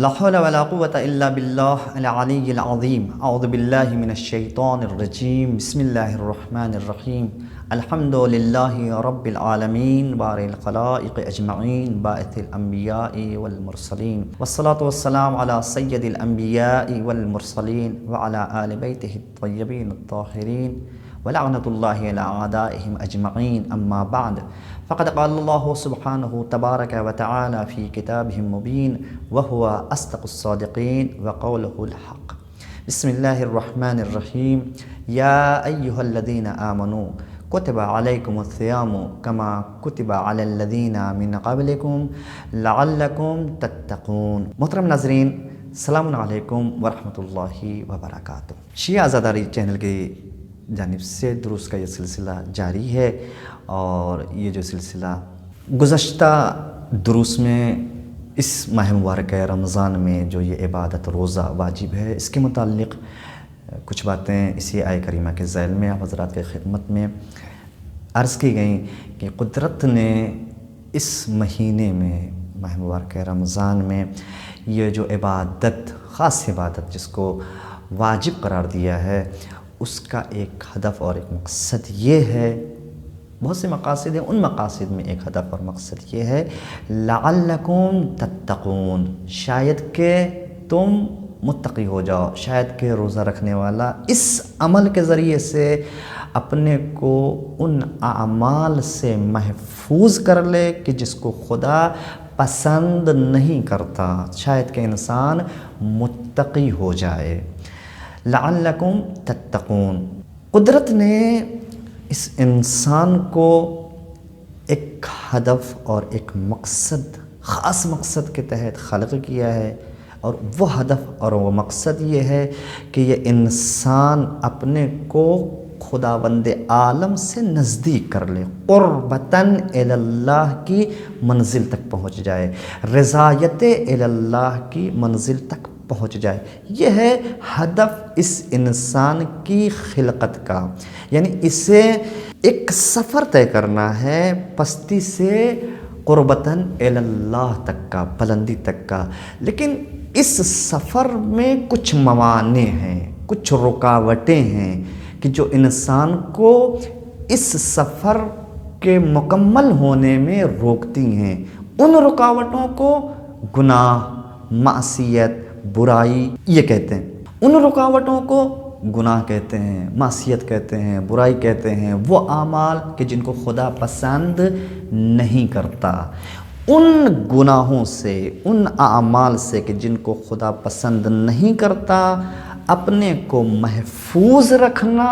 لا حول ولا قوة إلا بالله العلي العظيم أعوذ بالله من الشيطان الرجيم بسم الله الرحمن الرحيم الحمد لله رب العالمين بارئ الخلائق أجمعين باعث الأنبياء والمرسلين والصلاة والسلام على سيد الأنبياء والمرسلين وعلى آل بيته الطيبين الطاهرين ولعنة الله على أعدائهم أجمعين أما بعد فقد قال الله سبحانه تبارك وتعالى في كتابه المبين وهو أصدق الصادقين وقوله الحق بسم الله الرحمن الرحيم يا أيها الذين آمنوا كتب عليكم الصيام كما كتب على الذين من قبلكم لعلكم تتقون۔ محترم ناظرین، السلام علیکم ورحمۃ اللہ وبرکاتہ۔ شیعہ عزاداری چینل کی جانب سے دروس کا یہ سلسلہ جاری ہے، اور یہ جو سلسلہ گزشتہ دروس میں اس ماہ مبارک رمضان میں جو یہ عبادت روزہ واجب ہے، اس کے متعلق کچھ باتیں اسی آیہ کریمہ کے ذیل میں آپ حضرات کے خدمت میں عرض کی گئیں کہ قدرت نے اس مہینے میں ماہ مبارک رمضان میں یہ جو عبادت، خاص عبادت جس کو واجب قرار دیا ہے، اس کا ایک ہدف اور ایک مقصد یہ ہے، بہت سے مقاصد ہیں، ان مقاصد میں ایک ہدف اور مقصد یہ ہے لعلکم تتقون، شاید کہ تم متقی ہو جاؤ، شاید کہ روزہ رکھنے والا اس عمل کے ذریعے سے اپنے کو ان اعمال سے محفوظ کر لے کہ جس کو خدا پسند نہیں کرتا، شاید کہ انسان متقی ہو جائے۔ لعلکم تتقون، قدرت نے اس انسان کو ایک ہدف اور ایک مقصد، خاص مقصد کے تحت خلق کیا ہے، اور وہ ہدف اور وہ مقصد یہ ہے کہ یہ انسان اپنے کو خداوند عالم سے نزدیک کر لے، قربتاً الی اللہ کی منزل تک پہنچ جائے، رضایت الی اللہ کی منزل تک پہنچ جائے۔ یہ ہے ہدف اس انسان کی خلقت کا، یعنی اسے ایک سفر طے کرنا ہے پستی سے قربتاً الی اللہ تک کا، بلندی تک کا۔ لیکن اس سفر میں کچھ موانع ہیں، کچھ رکاوٹیں ہیں کہ جو انسان کو اس سفر کے مکمل ہونے میں روکتی ہیں۔ ان رکاوٹوں کو گناہ، معصیت، برائی یہ کہتے ہیں۔ ان رکاوٹوں کو گناہ کہتے ہیں، معصیت کہتے ہیں، برائی کہتے ہیں، وہ اعمال کہ جن کو خدا پسند نہیں کرتا۔ ان گناہوں سے، ان اعمال سے کہ جن کو خدا پسند نہیں کرتا، اپنے کو محفوظ رکھنا،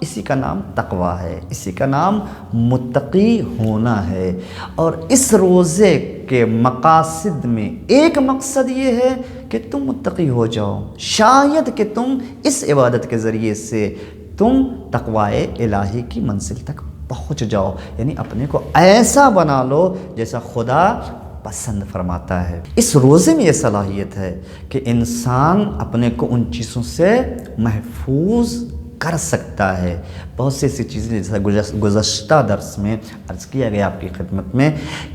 اسی کا نام تقویٰ ہے، اسی کا نام متقی ہونا ہے۔ اور اس روزے کے مقاصد میں ایک مقصد یہ ہے کہ تم متقی ہو جاؤ، شاید کہ تم اس عبادت کے ذریعے سے تم تقویٰ الہی کی منزل تک پہنچ جاؤ، یعنی اپنے کو ایسا بنا لو جیسا خدا پسند فرماتا ہے۔ اس روزے میں یہ صلاحیت ہے کہ انسان اپنے کو ان چیزوں سے محفوظ کر سکتا ہے۔ بہت سی ایسی چیزیں جیسا گزشتہ درس میں عرض کیا گیا آپ کی خدمت میں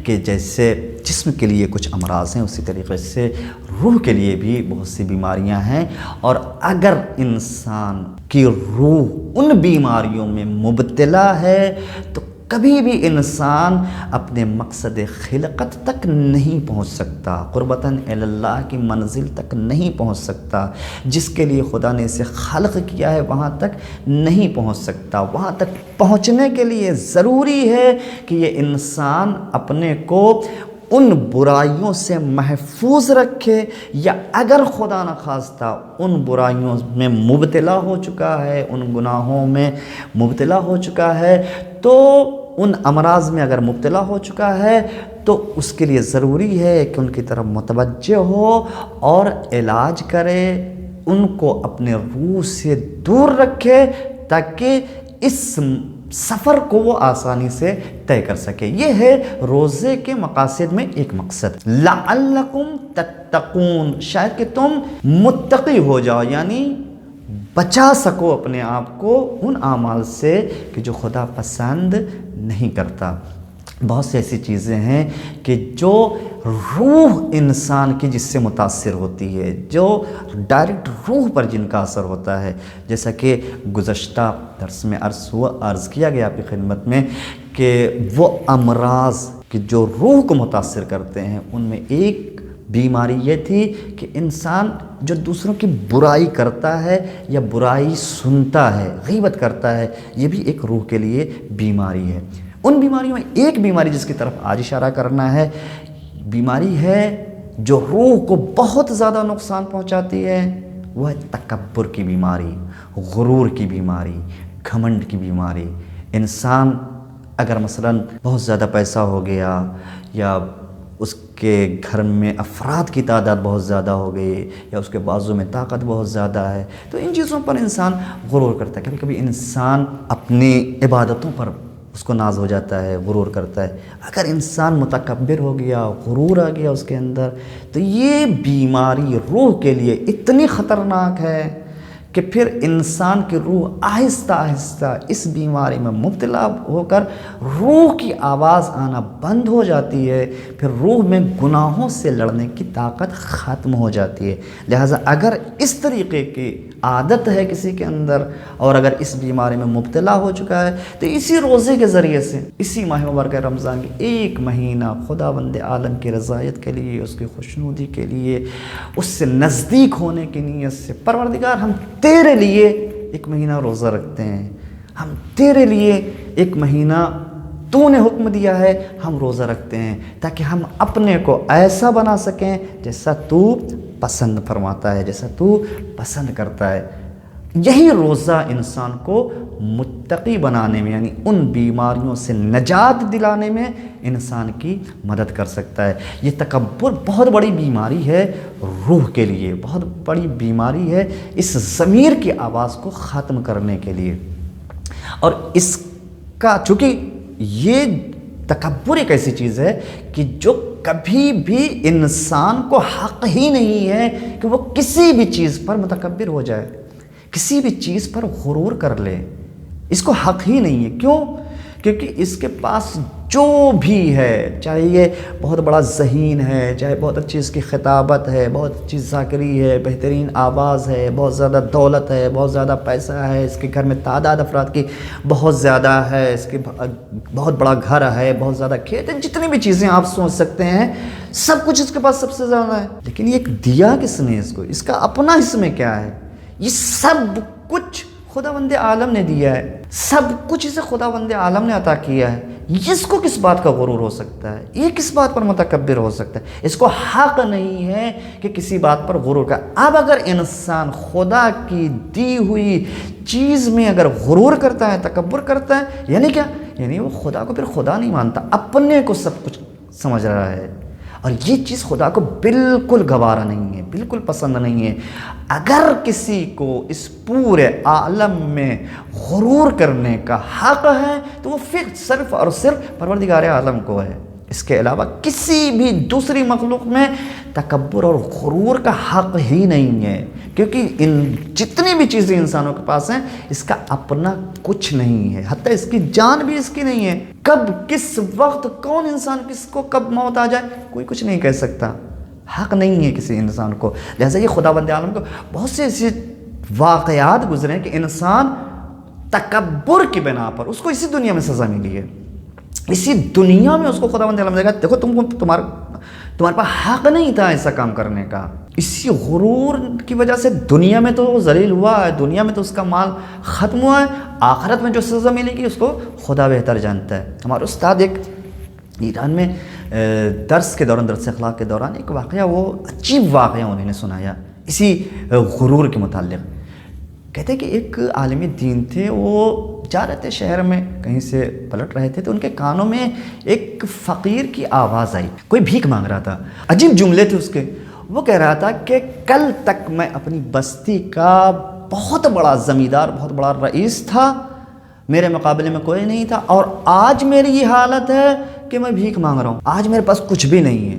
کہ جیسے جسم کے لیے کچھ امراض ہیں، اسی طریقے سے روح کے لیے بھی بہت سی بیماریاں ہیں، اور اگر انسان کی روح ان بیماریوں میں مبتلا ہے تو کبھی بھی انسان اپنے مقصد خلقت تک نہیں پہنچ سکتا، قربتاً الی اللہ کی منزل تک نہیں پہنچ سکتا۔ جس کے لیے خدا نے اسے خلق کیا ہے وہاں تک نہیں پہنچ سکتا۔ وہاں تک پہنچنے کے لیے ضروری ہے کہ یہ انسان اپنے کو ان برائیوں سے محفوظ رکھے، یا اگر خدا نخواستہ ان برائیوں میں مبتلا ہو چکا ہے، ان گناہوں میں مبتلا ہو چکا ہے، تو ان امراض میں اگر مبتلا ہو چکا ہے تو اس کے لیے ضروری ہے کہ ان کی طرف متوجہ ہو اور علاج کرے، ان کو اپنے روح سے دور رکھے تاکہ اس سفر کو وہ آسانی سے طے کر سکے۔ یہ ہے روزے کے مقاصد میں ایک مقصد، لعلکم تتقون، شاید کہ تم متقی ہو جاؤ، یعنی بچا سکو اپنے آپ کو ان اعمال سے کہ جو خدا پسند نہیں کرتا۔ بہت سی ایسی چیزیں ہیں کہ جو روح انسان کی جس سے متاثر ہوتی ہے، جو ڈائریکٹ روح پر جن کا اثر ہوتا ہے، جیسا کہ گزشتہ درس میں عرض کیا گیا آپ کی خدمت میں کہ وہ امراض کہ جو روح کو متاثر کرتے ہیں، ان میں ایک بیماری یہ تھی کہ انسان جو دوسروں کی برائی کرتا ہے یا برائی سنتا ہے، غیبت کرتا ہے، یہ بھی ایک روح کے لیے بیماری ہے۔ ان بیماریوں میں ایک بیماری جس کی طرف آج اشارہ کرنا ہے، بیماری ہے جو روح کو بہت زیادہ نقصان پہنچاتی ہے، وہ ہے تکبر کی بیماری، غرور کی بیماری، گھمنڈ کی بیماری۔ انسان اگر مثلا بہت زیادہ پیسہ ہو گیا یا اس کے گھر میں افراد کی تعداد بہت زیادہ ہو گئی یا اس کے بازو میں طاقت بہت زیادہ ہے، تو ان چیزوں پر انسان غرور کرتا ہے۔ کبھی کبھی انسان اپنی عبادتوں پر اس کو ناز ہو جاتا ہے، غرور کرتا ہے۔ اگر انسان متکبر ہو گیا، غرور آ گیا اس کے اندر، تو یہ بیماری روح کے لیے اتنی خطرناک ہے کہ پھر انسان کی روح آہستہ آہستہ اس بیماری میں مبتلا ہو کر روح کی آواز آنا بند ہو جاتی ہے، پھر روح میں گناہوں سے لڑنے کی طاقت ختم ہو جاتی ہے۔ لہٰذا اگر اس طریقے کی عادت ہے کسی کے اندر اور اگر اس بیماری میں مبتلا ہو چکا ہے، تو اسی روزے کے ذریعے سے، اسی ماہ مبارکہ رمضان کے ایک مہینہ خداوند عالم کی رضایت کے لیے، اس کی خوشنودی کے لیے، اس سے نزدیک ہونے کی نیت سے، پروردگار ہم تیرے لیے ایک مہینہ روزہ رکھتے ہیں، ہم تیرے لیے ایک مہینہ تو نے حکم دیا ہے ہم روزہ رکھتے ہیں، تاکہ ہم اپنے کو ایسا بنا سکیں جیسا تو پسند فرماتا ہے، جیسا تو پسند کرتا ہے۔ یہی روزہ انسان کو متقی بنانے میں، یعنی ان بیماریوں سے نجات دلانے میں انسان کی مدد کر سکتا ہے۔ یہ تکبر بہت بڑی بیماری ہے روح کے لیے، بہت بڑی بیماری ہے اس ضمیر کی آواز کو ختم کرنے کے لیے۔ اور اس کا چونکہ یہ تکبر ایک ایسی چیز ہے کہ جو کبھی بھی انسان کو حق ہی نہیں ہے کہ وہ کسی بھی چیز پر متکبر ہو جائے، کسی بھی چیز پر غرور کر لے، اس کو حق ہی نہیں ہے۔ کیوں؟ کیونکہ اس کے پاس جو بھی ہے، چاہے یہ بہت بڑا ذہین ہے، چاہے بہت اچھی اس کی خطابت ہے، بہت اچھی ذاکری ہے، بہترین آواز ہے، بہت زیادہ دولت ہے، بہت زیادہ پیسہ ہے، اس کے گھر میں تعداد افراد کی بہت زیادہ ہے، اس کے بہت بڑا گھر ہے، بہت زیادہ کھیت ہے، جتنی بھی چیزیں آپ سوچ سکتے ہیں سب کچھ اس کے پاس سب سے زیادہ ہے، لیکن یہ ایک دیا کس نے اس کو؟ اس کا اپنا اس میں کیا ہے؟ یہ سب کچھ خداوند عالم نے دیا ہے، سب کچھ اسے خداوند عالم نے عطا کیا ہے۔ اس کو کس بات کا غرور ہو سکتا ہے؟ یہ کس بات پر متکبر ہو سکتا ہے؟ اس کو حق نہیں ہے کہ کسی بات پر غرور کا۔ اب اگر انسان خدا کی دی ہوئی چیز میں اگر غرور کرتا ہے، تکبر کرتا ہے، یعنی کیا؟ یعنی وہ خدا کو پھر خدا نہیں مانتا، اپنے کو سب کچھ سمجھ رہا ہے، اور یہ چیز خدا کو بالکل گوارا نہیں ہے، بالکل پسند نہیں ہے۔ اگر کسی کو اس پورے عالم میں غرور کرنے کا حق ہے تو وہ صرف اور صرف پروردگار عالم کو ہے، اس کے علاوہ کسی بھی دوسری مخلوق میں تکبر اور غرور کا حق ہی نہیں ہے، کیونکہ ان جتنی بھی چیزیں انسانوں کے پاس ہیں اس کا اپنا کچھ نہیں ہے، حتیٰ اس کی جان بھی اس کی نہیں ہے۔ کب کس وقت کون انسان کس کو کب موت آ جائے کوئی کچھ نہیں کہہ سکتا، حق نہیں ہے کسی انسان کو۔ لہٰذا یہ خداوند عالم کو بہت سے ایسے واقعات گزرے کہ انسان تکبر کی بنا پر اس کو اسی دنیا میں سزا ملی ہے، اسی دنیا میں اس کو خداوند عالم نے کہا دیکھو تمہارے پاس حق نہیں تھا ایسا کام کرنے کا، اسی غرور کی وجہ سے دنیا میں تو وہ ذلیل ہوا ہے، دنیا میں تو اس کا مال ختم ہوا ہے، آخرت میں جو سزا ملے گی اس کو خدا بہتر جانتا ہے۔ ہمارے استاد ایک ایران میں درس اخلاق کے دوران ایک واقعہ، وہ عجیب واقعہ انہوں نے سنایا اسی غرور کے متعلق۔ کہتے ہیں کہ ایک عالم دین تھے، وہ جا رہے تھے شہر میں، کہیں سے پلٹ رہے تھے تو ان کے کانوں میں ایک فقیر کی آواز آئی، کوئی بھیک مانگ رہا تھا، عجیب جملے تھے اس کے۔ وہ کہہ رہا تھا کہ کل تک میں اپنی بستی کا بہت بڑا زمیندار، بہت بڑا رئیس تھا، میرے مقابلے میں کوئی نہیں تھا، اور آج میری یہ حالت ہے کہ میں بھیک مانگ رہا ہوں، آج میرے پاس کچھ بھی نہیں ہے۔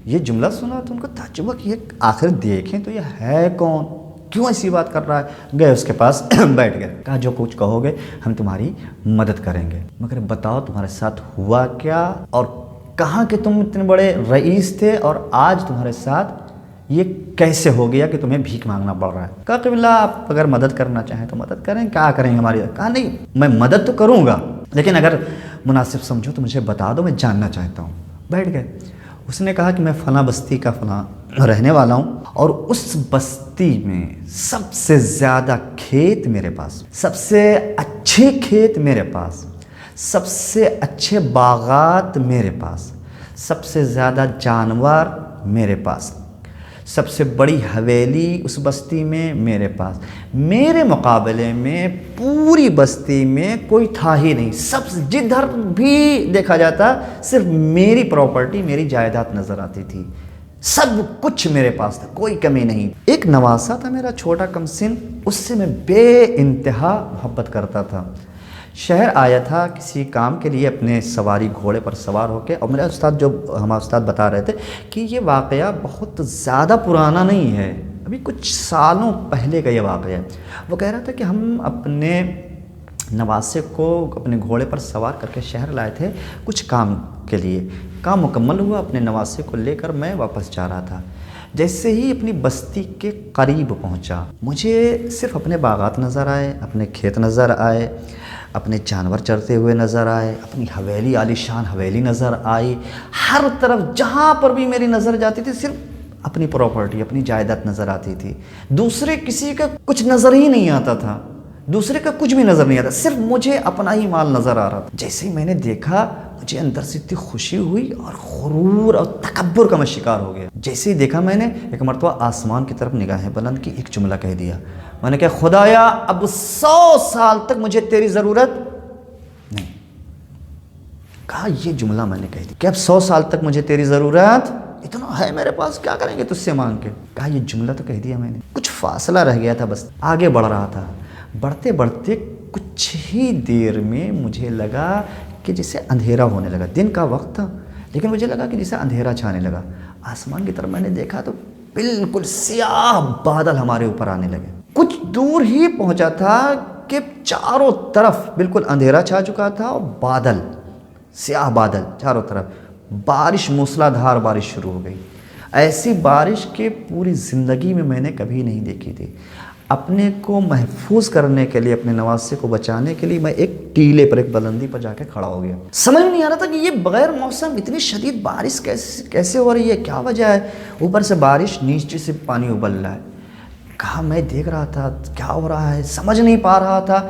یہ جملہ سنا تو ان کو تعجب ہوا کہ یہ آخر دیکھیں تو یہ ہے کون، کیوں ایسی بات کر رہا ہے؟ گئے اس کے پاس بیٹھ گئے، کہا جو کچھ کہو گے ہم تمہاری مدد کریں گے، مگر بتاؤ تمہارے ساتھ ہوا کیا، اور کہاں کہ تم اتنے بڑے رئیس تھے اور آج تمہارے ساتھ یہ کیسے ہو گیا کہ تمہیں بھیک مانگنا پڑ رہا ہے؟ کہا قبلہ آپ اگر مدد کرنا چاہیں تو مدد کریں، کیا کریں گے ہماری؟ کہا نہیں میں مدد تو کروں گا لیکن اگر مناسب سمجھو تو مجھے بتا دو، میں جاننا چاہتا ہوں۔ بیٹھ گئے۔ اس نے کہا کہ میں فلاں بستی کا فلاں رہنے والا ہوں، اور اس بستی میں سب سے زیادہ کھیت میرے پاس، سب سے اچھے کھیت میرے پاس، سب سے اچھے باغات میرے پاس، سب سے زیادہ جانور میرے پاس، سب سے بڑی حویلی اس بستی میں میرے پاس، میرے مقابلے میں پوری بستی میں کوئی تھا ہی نہیں، سب جدھر بھی دیکھا جاتا صرف میری پراپرٹی، میری جائیداد نظر آتی تھی، سب کچھ میرے پاس تھا، کوئی کمی نہیں۔ ایک نواسا تھا میرا چھوٹا کم سن، اس سے میں بے انتہا محبت کرتا تھا۔ شہر آیا تھا کسی کام کے لیے اپنے سواری گھوڑے پر سوار ہو کے، اور میرا استاد ہمارا استاد بتا رہے تھے کہ یہ واقعہ بہت زیادہ پرانا نہیں ہے، ابھی کچھ سالوں پہلے کا یہ واقعہ ہے۔ وہ کہہ رہا تھا کہ ہم اپنے نواسے کو اپنے گھوڑے پر سوار کر کے شہر لائے تھے کچھ کام کے لیے، کام مکمل ہوا، اپنے نواسے کو لے کر میں واپس جا رہا تھا۔ جیسے ہی اپنی بستی کے قریب پہنچا، مجھے صرف اپنے باغات نظر آئے، اپنے کھیت نظر آئے، اپنے جانور چرتے ہوئے نظر آئے، اپنی حویلی، عالیشان حویلی نظر آئی، ہر طرف جہاں پر بھی میری نظر جاتی تھی صرف اپنی پراپرٹی، اپنی جائیداد نظر آتی تھی، دوسرے کسی کا کچھ نظر ہی نہیں آتا تھا، دوسرے کا کچھ بھی نظر نہیں آتا، صرف مجھے اپنا ہی مال نظر آ رہا تھا۔ جیسے ہی میں نے دیکھا مجھے اندر سے اتنی خوشی ہوئی اور غرور اور تکبر کا میں شکار ہو گیا۔ جیسے ہی دیکھا میں نے ایک مرتبہ آسمان کی طرف نگاہیں بلند کی، ایک جملہ کہہ دیا، میں نے کہا خدایا اب 100 سال تک مجھے تیری ضرورت نہیں۔ کہا یہ جملہ میں نے کہہ دیا کہ اب 100 سال تک مجھے تیری ضرورت، اتنا ہے میرے پاس، کیا کریں گے تجھ سے مانگ کے؟ کہا یہ جملہ تو کہہ دیا میں نے، کچھ فاصلہ رہ گیا تھا، بس آگے بڑھ رہا تھا۔ بڑھتے بڑھتے کچھ ہی دیر میں مجھے لگا کہ جسے اندھیرا ہونے لگا، دن کا وقت تھا لیکن مجھے لگا کہ جسے اندھیرا چھانے لگا۔ آسمان کی طرف میں نے دیکھا تو بالکل سیاہ بادل ہمارے اوپر آنے لگے۔ کچھ دور ہی پہنچا تھا کہ چاروں طرف بالکل اندھیرا چھا چکا تھا اور بادل، سیاہ بادل چاروں طرف، بارش، موسلا دھار بارش شروع ہو گئی۔ ایسی بارش کہ پوری زندگی میں نے کبھی نہیں دیکھی تھی۔ اپنے کو محفوظ کرنے کے لیے، اپنے نواسے کو بچانے کے لیے میں ایک ٹیلے پر، ایک بلندی پر جا کے کھڑا ہو گیا۔ سمجھ نہیں آ رہا تھا کہ یہ بغیر موسم اتنی شدید بارش کیسے ہو رہی ہے، کیا وجہ ہے؟ اوپر سے بارش، نیچے سے پانی ابل رہا ہے۔ کہا میں دیکھ رہا تھا کیا ہو رہا ہے، سمجھ نہیں پا رہا تھا۔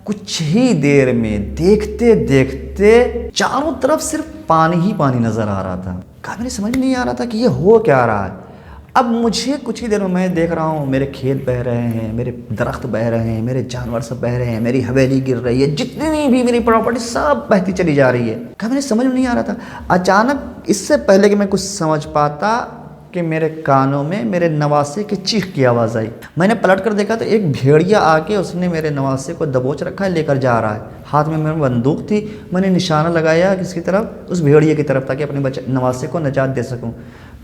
کچھ ہی دیر میں دیکھتے دیکھتے چاروں طرف صرف پانی ہی پانی نظر آ رہا تھا۔ کہا میرے سمجھ نہیں آ رہا تھا کہ یہ ہو کیا رہا ہے۔ اب مجھے کچھ ہی دیر میں دیکھ رہا ہوں میرے کھیت بہہ رہے ہیں، میرے درخت بہہ رہے ہیں، میرے جانور سب بہہ رہے ہیں، میری حویلی گر رہی ہے، جتنی بھی میری پراپرٹی سب بہتی چلی جا رہی ہے۔ کہا میرے سمجھ نہیں آ رہا تھا۔ اچانک اس سے پہلے کہ میں کچھ سمجھ پاتا کہ میرے کانوں میں میرے نواسے کی چیخ کی آواز آئی۔ میں نے پلٹ کر دیکھا تو ایک بھیڑیا آ کے اس نے میرے نواسے کو دبوچ رکھا ہے، لے کر جا رہا ہے۔ ہاتھ میں میری بندوق تھی، میں نے نشانہ لگایا کس کی طرف؟ اس بھیڑیے کی طرف، تاکہ اپنے نواسے کو نجات دے سکوں۔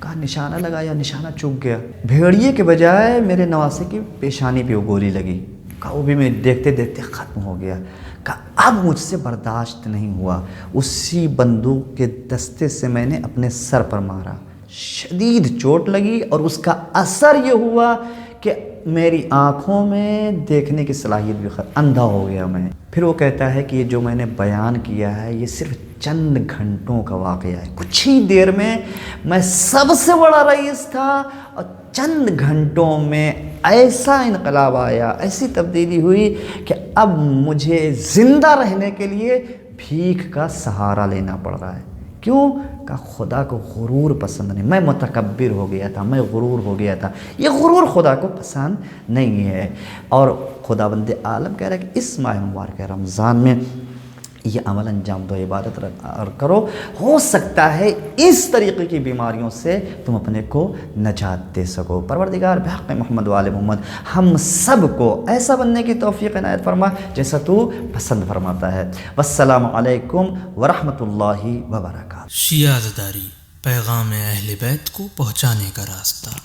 کہا نشانہ لگایا، نشانہ چوک گیا، بھیڑیے کے بجائے میرے نواسے کی پیشانی پہ وہ گولی لگی۔ کہا وہ بھی میں دیکھتے دیکھتے ختم ہو گیا۔ کہا اب مجھ سے برداشت نہیں ہوا، اسی بندوق کے دستے سے میں نے اپنے سر پر مارا، شدید چوٹ لگی اور اس کا اثر یہ ہوا کہ میری آنکھوں میں دیکھنے کی صلاحیت بھی اندھا ہو گیا میں۔ پھر وہ کہتا ہے کہ یہ جو میں نے بیان کیا ہے یہ صرف چند گھنٹوں کا واقعہ ہے، کچھ ہی دیر میں سب سے بڑا رئیس تھا اور چند گھنٹوں میں ایسا انقلاب آیا، ایسی تبدیلی ہوئی کہ اب مجھے زندہ رہنے کے لیے بھیک کا سہارا لینا پڑ رہا ہے۔ کیوں؟ کہ خدا کو غرور پسند نہیں، میں متکبر ہو گیا تھا، میں غرور ہو گیا تھا، یہ غرور خدا کو پسند نہیں ہے۔ اور خداوند عالم کہہ رہا ہے کہ اس ماہ مبارک رمضان میں یہ عمل انجام دو، عبادت کرو، ہو سکتا ہے اس طریقے کی بیماریوں سے تم اپنے کو نجات دے سکو۔ پروردگار بحق محمد و آل محمد ہم سب کو ایسا بننے کی توفیق عنایت فرما جیسا تو پسند فرماتا ہے۔ والسلام علیکم ورحمۃ اللہ وبرکاتہ۔ شیعہ زداری، پیغام اہل بیت کو پہنچانے کا راستہ۔